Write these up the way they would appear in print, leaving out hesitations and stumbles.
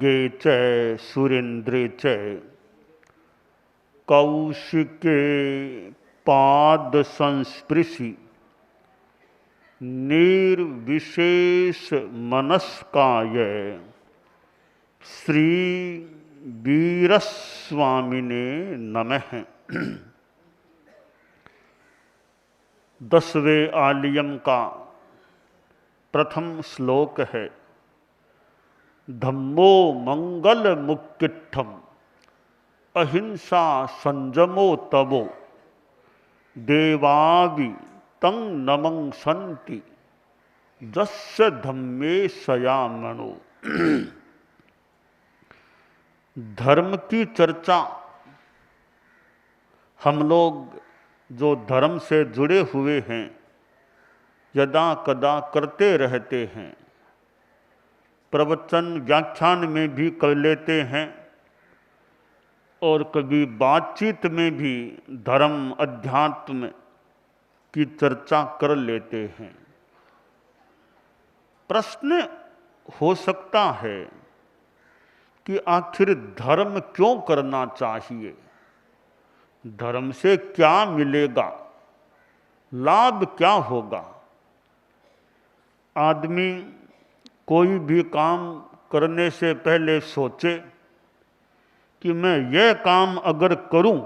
खड्गे च सुरेन्द्रे च कौशिके पाद संस्पृशि निर्विशेष मनस्काय श्री वीरस्वामिने नमः। 10वें आलियम का प्रथम श्लोक है। धम्मो मंगल मुक्किट्ठम अहिंसा संजमो तवो देवावि तं नमंसन्ति जस्य धम्मे सयामणो। धर्म की चर्चा हम लोग जो धर्म से जुड़े हुए हैं यदा कदा करते रहते हैं। प्रवचन व्याख्यान में भी कर लेते हैं और कभी बातचीत में भी धर्म अध्यात्म की चर्चा कर लेते हैं। प्रश्न हो सकता है कि आखिर धर्म क्यों करना चाहिए, धर्म से क्या मिलेगा, लाभ क्या होगा। आदमी कोई भी काम करने से पहले सोचे कि मैं यह काम अगर करूं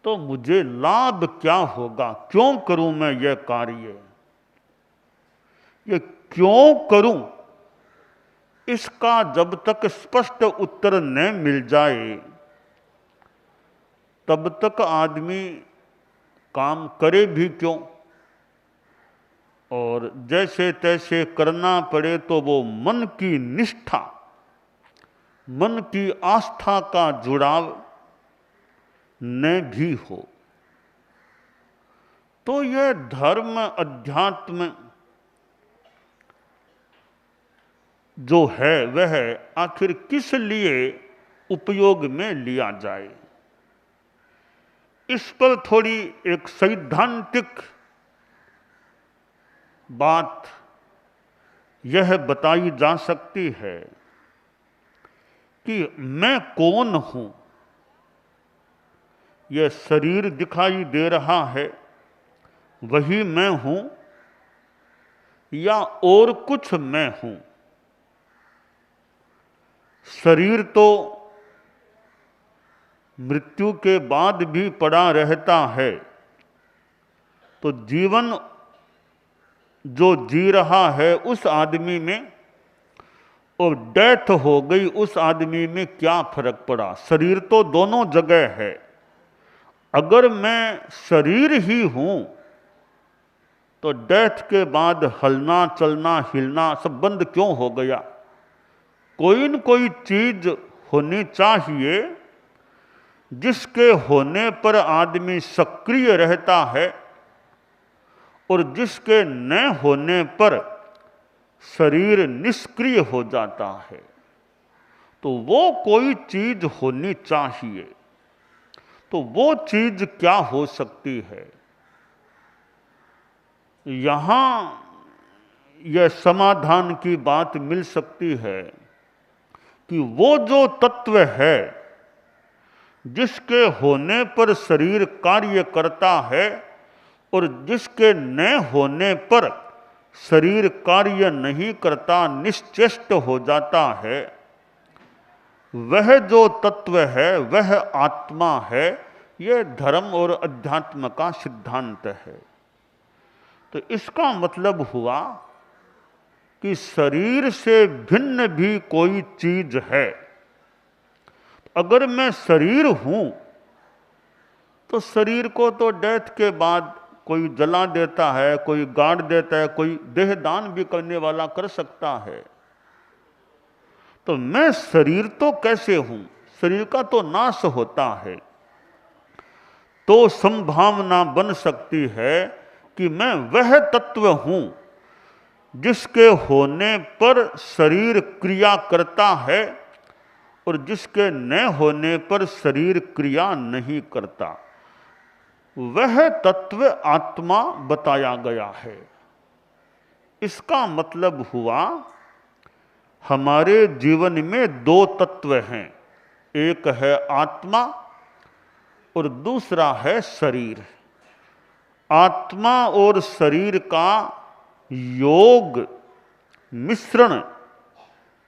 तो मुझे लाभ क्या होगा, क्यों करूं मैं यह कार्य, ये क्यों करूं, इसका जब तक स्पष्ट उत्तर न मिल जाए तब तक आदमी काम करे भी क्यों, और जैसे तैसे करना पड़े तो वो मन की निष्ठा, मन की आस्था का जुड़ाव न भी हो। तो यह धर्म अध्यात्म जो है वह आखिर किस लिए उपयोग में लिया जाए, इस पर थोड़ी एक सैद्धांतिक बात यह बताई जा सकती है कि मैं कौन हूं। यह शरीर दिखाई दे रहा है वही मैं हूं या और कुछ मैं हूं। शरीर तो मृत्यु के बाद भी पड़ा रहता है, तो जीवन जो जी रहा है उस आदमी में और डेथ हो गई उस आदमी में क्या फर्क पड़ा। शरीर तो दोनों जगह है। अगर मैं शरीर ही हूं तो डेथ के बाद हलना चलना हिलना सब बंद क्यों हो गया। कोई न कोई चीज होनी चाहिए जिसके होने पर आदमी सक्रिय रहता है और जिसके न होने पर शरीर निष्क्रिय हो जाता है। तो वो कोई चीज होनी चाहिए। तो वो चीज क्या हो सकती है। यहां यह समाधान की बात मिल सकती है कि वो जो तत्व है जिसके होने पर शरीर कार्य करता है और जिसके न होने पर शरीर कार्य नहीं करता, निश्चेष्ट हो जाता है, वह जो तत्व है वह आत्मा है। यह धर्म और अध्यात्म का सिद्धांत है। तो इसका मतलब हुआ कि शरीर से भिन्न भी कोई चीज है। अगर मैं शरीर हूं तो शरीर को तो डेथ के बाद कोई जला देता है, कोई गाड़ देता है, कोई देहदान भी करने वाला कर सकता है। तो मैं शरीर तो कैसे हूं, शरीर का तो नाश होता है। तो संभावना बन सकती है कि मैं वह तत्व हूं जिसके होने पर शरीर क्रिया करता है और जिसके न होने पर शरीर क्रिया नहीं करता। वह तत्व आत्मा बताया गया है। इसका मतलब हुआ हमारे जीवन में दो तत्व हैं, एक है आत्मा और दूसरा है शरीर। आत्मा और शरीर का योग मिश्रण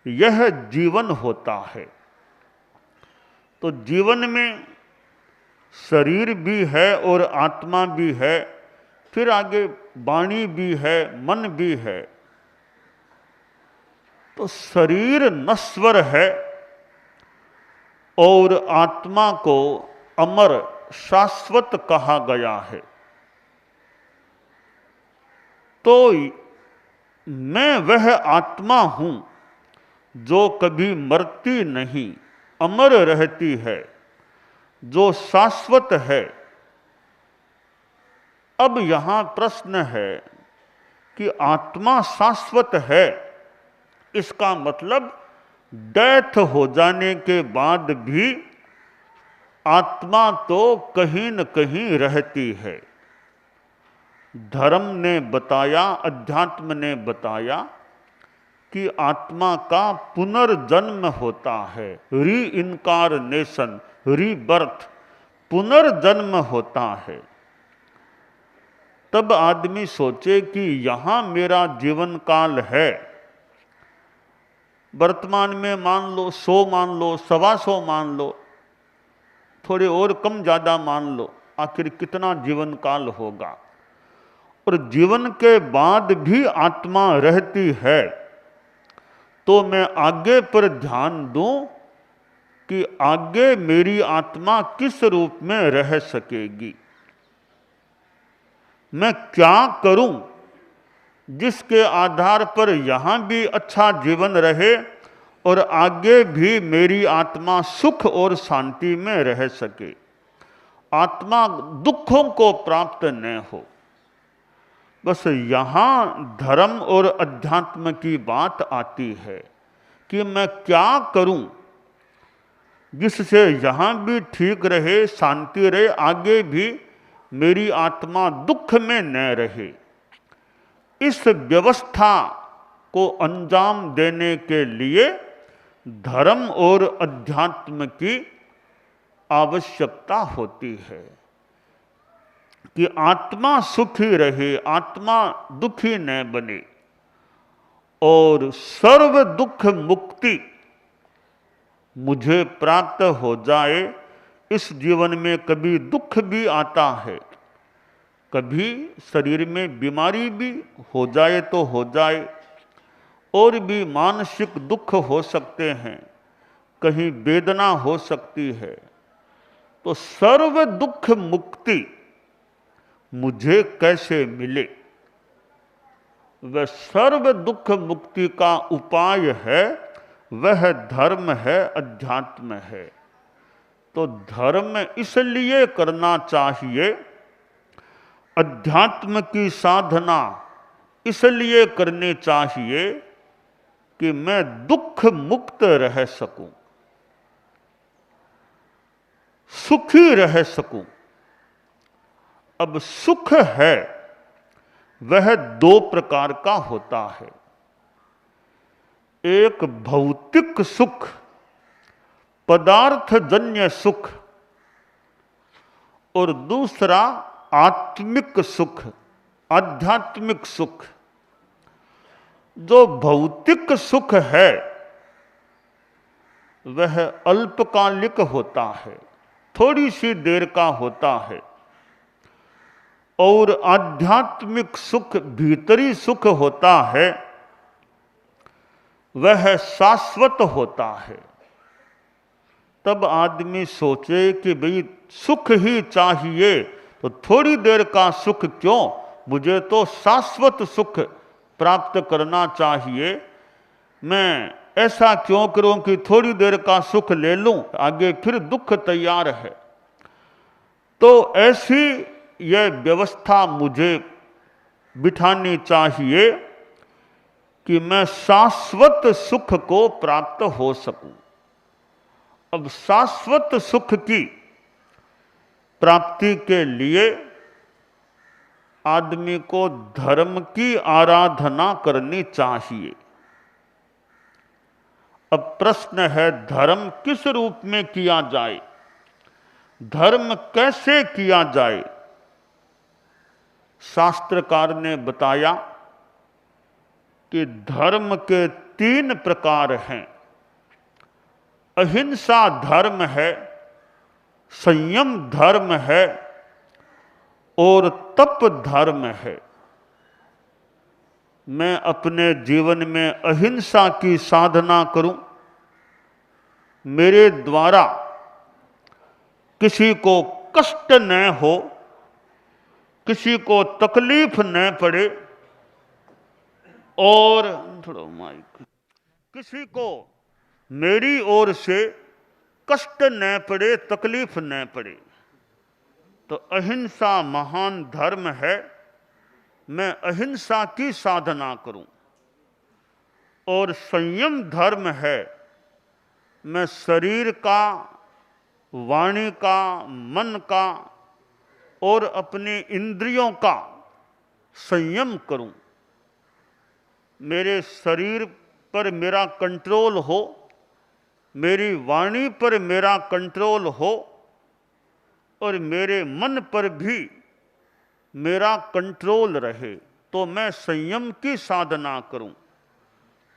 यह जीवन होता है। तो जीवन में शरीर भी है और आत्मा भी है, फिर आगे वाणी भी है, मन भी है। तो शरीर नश्वर है और आत्मा को अमर शाश्वत कहा गया है। तो मैं वह आत्मा हूं जो कभी मरती नहीं, अमर रहती है, जो शाश्वत है। अब यहां प्रश्न है कि आत्मा शाश्वत है, इसका मतलब डेथ हो जाने के बाद भी आत्मा तो कहीं न कहीं रहती है। धर्म ने बताया, अध्यात्म ने बताया कि आत्मा का पुनर्जन्म होता है, री इनकारनेशन, रीबर्थ, पुनर्जन्म होता है। तब आदमी सोचे कि यहां मेरा जीवन काल है, वर्तमान में मान लो 100 मान लो, 125 मान लो, थोड़े और कम ज़्यादा मान लो, आखिर कितना जीवन काल होगा। और जीवन के बाद भी आत्मा रहती है, तो मैं आगे पर ध्यान दूं कि आगे मेरी आत्मा किस रूप में रह सकेगी, मैं क्या करूं जिसके आधार पर यहां भी अच्छा जीवन रहे और आगे भी मेरी आत्मा सुख और शांति में रह सके, आत्मा दुखों को प्राप्त न हो। बस यहां धर्म और अध्यात्म की बात आती है कि मैं क्या करूं जिससे यहां भी ठीक रहे, शांति रहे, आगे भी मेरी आत्मा दुख में न रहे। इस व्यवस्था को अंजाम देने के लिए धर्म और अध्यात्म की आवश्यकता होती है कि आत्मा सुखी रहे, आत्मा दुखी न बने और सर्व दुख मुक्ति मुझे प्राप्त हो जाए। इस जीवन में कभी दुख भी आता है, कभी शरीर में बीमारी भी हो जाए तो हो जाए, और भी मानसिक दुख हो सकते हैं, कहीं वेदना हो सकती है। तो सर्व दुख मुक्ति मुझे कैसे मिले? वह सर्व दुख मुक्ति का उपाय है, वह धर्म है, अध्यात्म है। तो धर्म इसलिए करना चाहिए, अध्यात्म की साधना इसलिए करनी चाहिए कि मैं दुख मुक्त रह सकूं, सुखी रह सकूं। अब सुख है वह दो प्रकार का होता है, एक भौतिक सुख, पदार्थजन्य सुख, और दूसरा आत्मिक सुख, आध्यात्मिक सुख। जो भौतिक सुख है वह अल्पकालिक होता है, थोड़ी सी देर का होता है, और आध्यात्मिक सुख, भीतरी सुख होता है, वह शाश्वत होता है। तब आदमी सोचे कि भाई सुख ही चाहिए, तो थोड़ी देर का सुख क्यों, मुझे तो शाश्वत सुख प्राप्त करना चाहिए। मैं ऐसा क्यों करूं कि थोड़ी देर का सुख ले लूं, आगे फिर दुख तैयार है। तो ऐसी यह व्यवस्था मुझे बिठानी चाहिए कि मैं शाश्वत सुख को प्राप्त हो सकूं। अब शाश्वत सुख की प्राप्ति के लिए आदमी को धर्म की आराधना करनी चाहिए। अब प्रश्न है, धर्म किस रूप में किया जाए, धर्म कैसे किया जाए। शास्त्रकार ने बताया कि धर्म के 3 प्रकार हैं। अहिंसा धर्म है, संयम धर्म है और तप धर्म है। मैं अपने जीवन में अहिंसा की साधना करूं, मेरे द्वारा किसी को कष्ट न हो, किसी को तकलीफ न पड़े, और थोड़ा माइक, किसी को मेरी ओर से कष्ट न पड़े, तकलीफ न पड़े। तो अहिंसा महान धर्म है, मैं अहिंसा की साधना करूं। और संयम धर्म है, मैं शरीर का, वाणी का, मन का और अपने इंद्रियों का संयम करूं। मेरे शरीर पर मेरा कंट्रोल हो, मेरी वाणी पर मेरा कंट्रोल हो और मेरे मन पर भी मेरा कंट्रोल रहे, तो मैं संयम की साधना करूं।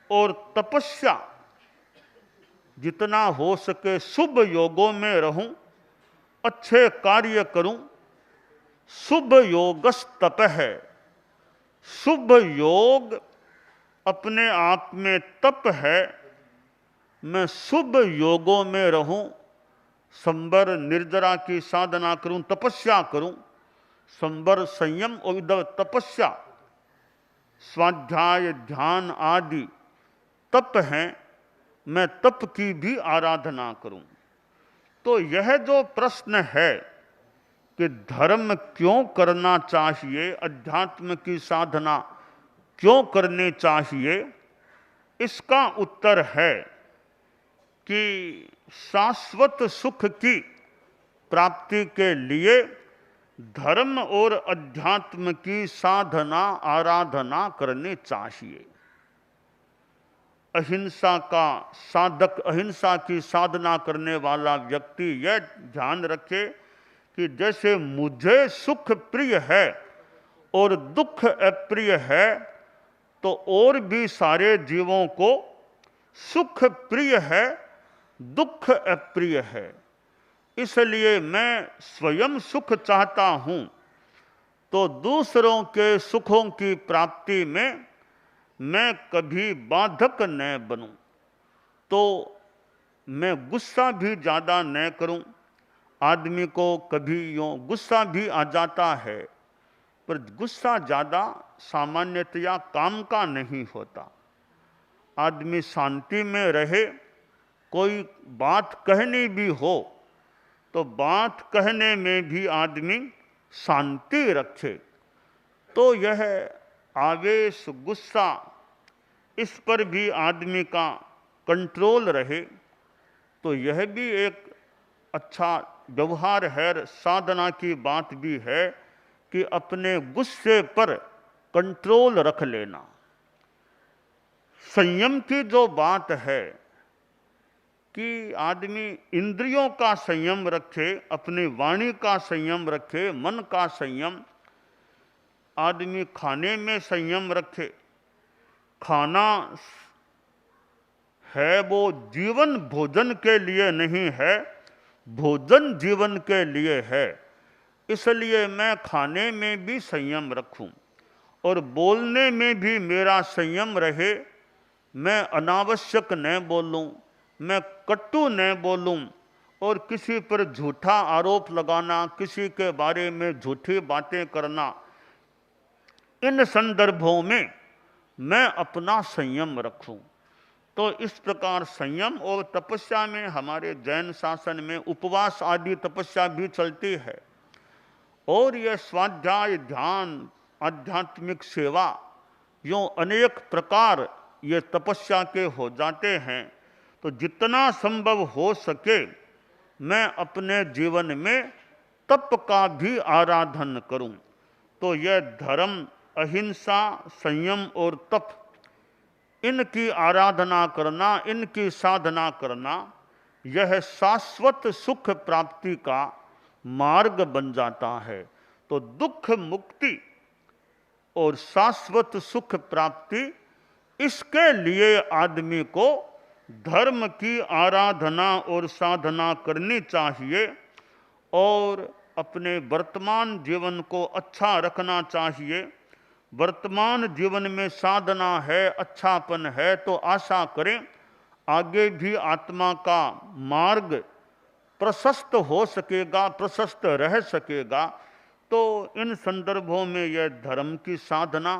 और तपस्या, जितना हो सके शुभ योगों में रहूं, अच्छे कार्य करूं। शुभ योगस तप है, शुभ योग अपने आप में तप है। मैं शुभ योगों में रहूं, संबर निर्जरा की साधना करूं, तपस्या करूं। संबर संयम और तपस्या, स्वाध्याय ध्यान आदि तप हैं, मैं तप की भी आराधना करूं। तो यह जो प्रश्न है कि धर्म क्यों करना चाहिए, अध्यात्म की साधना क्यों करनी चाहिए, इसका उत्तर है कि शाश्वत सुख की प्राप्ति के लिए धर्म और अध्यात्म की साधना आराधना करनी चाहिए। अहिंसा का साधक, अहिंसा की साधना करने वाला व्यक्ति यह ध्यान रखे कि जैसे मुझे सुख प्रिय है और दुख अप्रिय है, तो और भी सारे जीवों को सुख प्रिय है, दुख अप्रिय है। इसलिए मैं स्वयं सुख चाहता हूं, तो दूसरों के सुखों की प्राप्ति में मैं कभी बाधक न बनूं। तो मैं गुस्सा भी ज़्यादा न करूं। आदमी को कभी यूँ गुस्सा भी आ जाता है, पर गुस्सा ज़्यादा सामान्यतया काम का नहीं होता। आदमी शांति में रहे, कोई बात कहनी भी हो तो बात कहने में भी आदमी शांति रखे। तो यह आवेश, गुस्सा, इस पर भी आदमी का कंट्रोल रहे, तो यह भी एक अच्छा व्यवहार है। साधना की बात भी है कि अपने गुस्से पर कंट्रोल रख लेना। संयम की जो बात है कि आदमी इंद्रियों का संयम रखे, अपनी वाणी का संयम रखे, मन का संयम, आदमी खाने में संयम रखे। खाना है वो जीवन भोजन के लिए नहीं है, भोजन जीवन के लिए है। इसलिए मैं खाने में भी संयम रखूं और बोलने में भी मेरा संयम रहे। मैं अनावश्यक न बोलूं, मैं कटु न बोलूं और किसी पर झूठा आरोप लगाना, किसी के बारे में झूठी बातें करना, इन संदर्भों में मैं अपना संयम रखूं। तो इस प्रकार संयम और तपस्या में हमारे जैन शासन में उपवास आदि तपस्या भी चलती है। और यह स्वाध्याय, ध्यान, आध्यात्मिक सेवा, यूँ अनेक प्रकार ये तपस्या के हो जाते हैं। तो जितना संभव हो सके मैं अपने जीवन में तप का भी आराधन करूं। तो यह धर्म, अहिंसा, संयम और तप, इनकी आराधना करना, इनकी साधना करना, यह शाश्वत सुख प्राप्ति का मार्ग बन जाता है। तो दुख मुक्ति और शाश्वत सुख प्राप्ति, इसके लिए आदमी को धर्म की आराधना और साधना करनी चाहिए और अपने वर्तमान जीवन को अच्छा रखना चाहिए। वर्तमान जीवन में साधना है, अच्छापन है, तो आशा करें आगे भी आत्मा का मार्ग प्रशस्त हो सकेगा, प्रशस्त रह सकेगा। तो इन संदर्भों में यह धर्म की साधना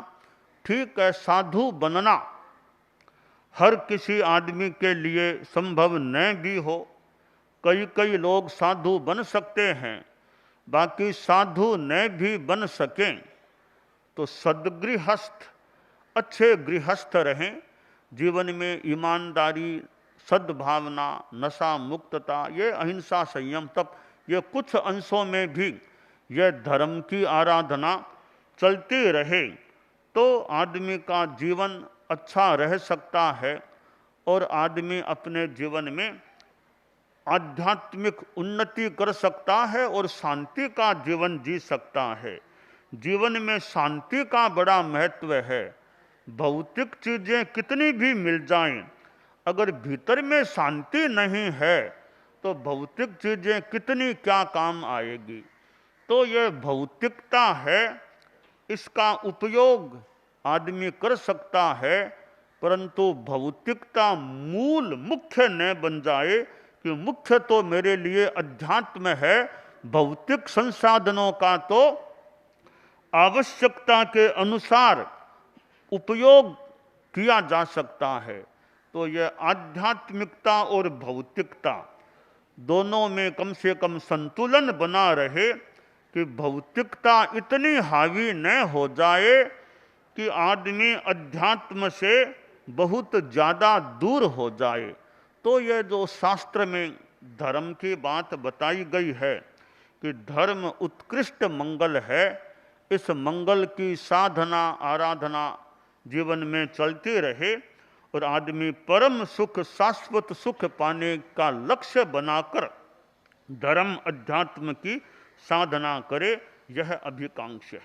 ठीक है। साधु बनना हर किसी आदमी के लिए संभव न भी हो, कई कई लोग साधु बन सकते हैं, बाकी साधु न भी बन सकें तो सद्गृहस्थ, अच्छे गृहस्थ रहें, जीवन में ईमानदारी, सद्भावना, नशा मुक्तता, ये अहिंसा, संयम, तप, ये कुछ अंशों में भी यह धर्म की आराधना चलती रहे तो आदमी का जीवन अच्छा रह सकता है और आदमी अपने जीवन में आध्यात्मिक उन्नति कर सकता है और शांति का जीवन जी सकता है। जीवन में शांति का बड़ा महत्व है। भौतिक चीज़ें कितनी भी मिल जाएं, अगर भीतर में शांति नहीं है तो भौतिक चीज़ें कितनी क्या काम आएगी। तो यह भौतिकता है, इसका उपयोग आदमी कर सकता है, परंतु भौतिकता मूल मुख्य न बन जाए कि मुख्य तो मेरे लिए अध्यात्म है, भौतिक संसाधनों का तो आवश्यकता के अनुसार उपयोग किया जा सकता है। तो यह आध्यात्मिकता और भौतिकता दोनों में कम से कम संतुलन बना रहे कि भौतिकता इतनी हावी न हो जाए कि आदमी अध्यात्म से बहुत ज़्यादा दूर हो जाए। तो यह जो शास्त्र में धर्म की बात बताई गई है कि धर्म उत्कृष्ट मंगल है, इस मंगल की साधना आराधना जीवन में चलती रहे और आदमी परम सुख, शाश्वत सुख पाने का लक्ष्य बनाकर धर्म अध्यात्म की साधना करे, यह अभिकांक्ष है।